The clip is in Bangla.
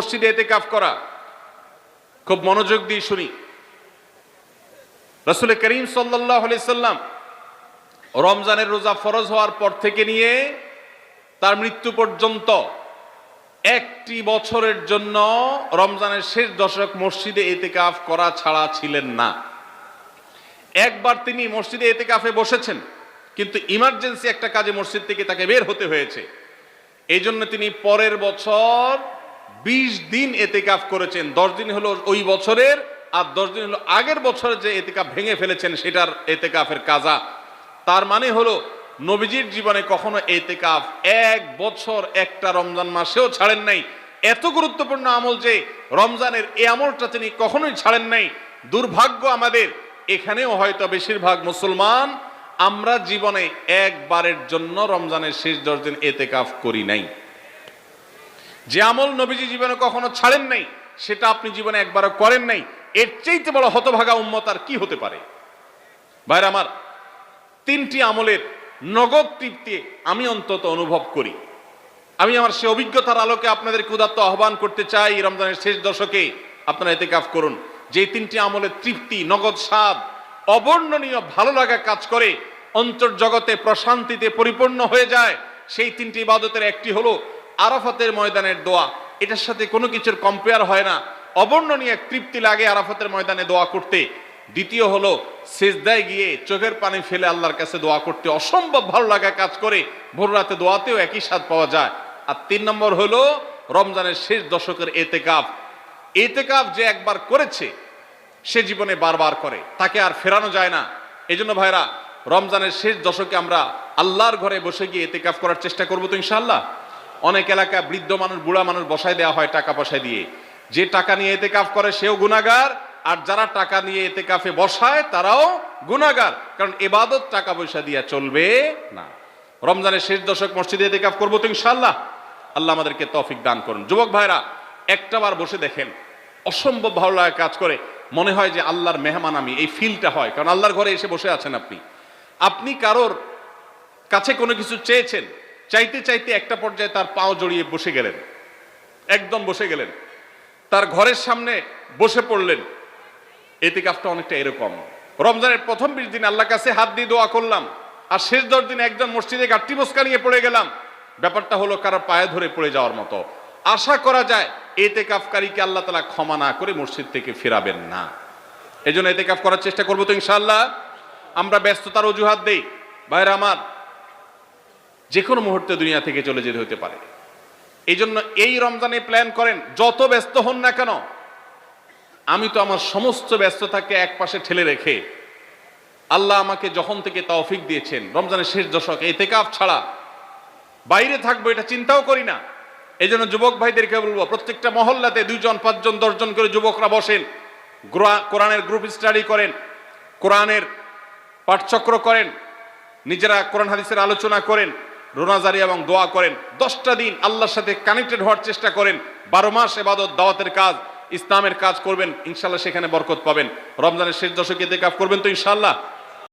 মসজিদে ইতিকাফ করা। খুব মনোযোগ দিয়ে শুনি। রাসূল করিম সাল্লাল্লাহু আলাইহি সাল্লাম রমজানের রোজা ফরজ হওয়ার পর থেকে নিয়ে তার মৃত্যু পর্যন্ত একটি বছরের জন্য রমজানের শেষ দশক মসজিদে ইতিকাফ করা ছাড়া ছিলেন না। একবার তিনি মসজিদে ইতিকাফে বসেছেন, কিন্তু ইমার্জেন্সি একটা কাজে মসজিদ থেকে তাকে বের হতে হয়েছে। এই জন্য তিনি পরের বছর 20 দিন ইতিকাফ করেছেন। 10 দিন হলো ওই বছরের, আর 10 দিন হলো আগের বছরে যে ইতিকাফ ভেঙে ফেলেছেন সেটার ইতিকাফের কাজা। তার মানে হলো নবীজির জীবনে কখনো ইতিকাফ এক বছর একটা রমজান মাসেও ছাড়েন নাই। এত গুরুত্বপূর্ণ আমল যে রমজানের এই আমলটা তিনি কখনোই ছাড়েন নাই। দুর্ভাগ্য আমাদের, এখানেও হয়তো বেশিরভাগ মুসলমান আমরা জীবনে একবারের জন্য রমজানের শেষ 10 দিন ইতিকাফ করি নাই। যে আমল নবীজি জীবনে কখনো ছাড়েন নাই সেটা আপনি জীবনে একবারও করেন নাই। এর চাইতে বড় হতভাগা উম্মত আর কি হতে পারে? ভাইরা আমার, 3টি আমলের নগদ তৃপ্তি আমি অন্তত অনুভব করি। আমি আমার সে অভিজ্ঞতার আলোকে আপনাদের উদাত্ত আহ্বান করতে চাই, রমজানের শেষ দশকে আপনারা ইতিকাফ করুন। যে 3টি আমলের তৃপ্তি, নগদ স্বাদ, অবর্ণনীয় ভালো লাগা কাজ করে, অন্তর্জগতে প্রশান্তিতে পরিপূর্ণ হয়ে যায়, সেই 3টি ইবাদতের একটি হলো আরাফাতের ময়দানের দোয়া। এটার সাথে কোনো কিছুর কম্পেয়ার হয় না। অবর্ণনীয় এক তৃপ্তি লাগে আরাফাতের ময়দানে দোয়া করতে। দ্বিতীয় হলো সিজদায় গিয়ে চোখের পানি ফেলে আল্লাহর কাছে দোয়া করতে অসম্ভব ভালো লাগা কাজ করে। ভোর রাতে দোয়াতেও একই স্বাদ পাওয়া যায়। আর 3 নম্বর হলো রমজানের শেষ দশকের ইতিকাফ। ইতিকাফ যে একবার করেছে সে জীবনে বারবার করে, তাকে আর ফেরানো যায় না। এই জন্য ভাইরা, রমজানের শেষ দশকে আমরা আল্লাহর ঘরে বসে গিয়ে ইতিকাফ করার চেষ্টা করবো তো ইনশাআল্লাহ। অনেক এলাকা বৃদ্ধ মানুষ, বুড়া মানুষ বসায় দেওয়া হয় টাকা পয়সা দিয়ে। যে টাকা নিয়ে ইতিকাফ করে সেও গুনাহগার, আর যারা টাকা নিয়ে ইতিকাফে বসায় তারাও গুনাহগার। কারণ ইবাদত টাকা পয়সা দিয়ে চলবে না। রমজানের শেষ দশক মসজিদে ইতিকাফ করবো তো ইনশাআল্লাহ। আল্লাহ আমাদেরকে তৌফিক দান করুন। যুবক ভাইরা, একটাবার বসে দেখেন, অসম্ভব ভালো লাগা কাজ করে। মনে হয় যে আল্লাহর মেহমান আমি, এই ফিলটা হয়। কারণ আল্লাহর ঘরে এসে বসে আছেন আপনি কারোর কাছে কোনো কিছু চেয়েছেন, চাইতে চাইতে একটা পর্যায়ে তার পাও জড়িয়ে বসে গেলেন, একদম বসে গেলেন, তার ঘরের সামনে বসে পড়লেন। ইতিকাফটা অনেকটা এরকম। রমজানের প্রথম 20 দিন আল্লাহর কাছে হাত দিয়ে দোয়া করলাম, আর শেষ 10 দিন একজন মসজিদে গাঁটটি বসকা নিয়ে পড়ে গেলাম। ব্যাপারটা হলো কারো পায়ে ধরে পড়ে যাওয়ার মতো। আশা করা যায় ইতিকাফকারীকে আল্লাহ তাআলা ক্ষমা না করে মসজিদ থেকে ফেরাবেন না। এই জন্য ইতিকাফ করার চেষ্টা করবো তো ইনশাআল্লাহ। আমরা ব্যস্ততার অজুহাত দেই। ভাইরা আমার, যে কোনো মুহূর্তে দুনিয়া থেকে চলে যেতে হতে পারে। এই জন্য এই রমজানে প্ল্যান করেন, যত ব্যস্ত হন না কেন। আমি তো আমার সমস্ত ব্যস্ততাকে এক পাশে ঠেলে রেখে, আল্লাহ আমাকে যখন থেকে তৌফিক দিয়েছেন রমজানের শেষ দশক ইতিকাফ ছাড়া বাইরে থাকবো এটা চিন্তাও করি না। এই জন্য যুবক ভাইদেরকে বলবো, প্রত্যেকটা মহল্লাতে 2 জন 5 জন 10 জন করে যুবকরা বসেন, কোরআনের গ্রুপ স্টাডি করেন, কোরআনের পাঠচক্র করেন, নিজেরা কোরআন হাদিসের আলোচনা করেন, রোনাজারি এবং দোয়া করেন। 10টা দিন আল্লাহর সাথে কানেক্টেড হওয়ার চেষ্টা করেন। 12 মাস ইবাদত, দাওয়াতের কাজ, ইসলামের কাজ করবেন, ইনশাআল্লাহ সেখানে বরকত পাবেন। রমজানের শেষ দশকে ইতিকাফ করবেন তো ইনশাআল্লাহ।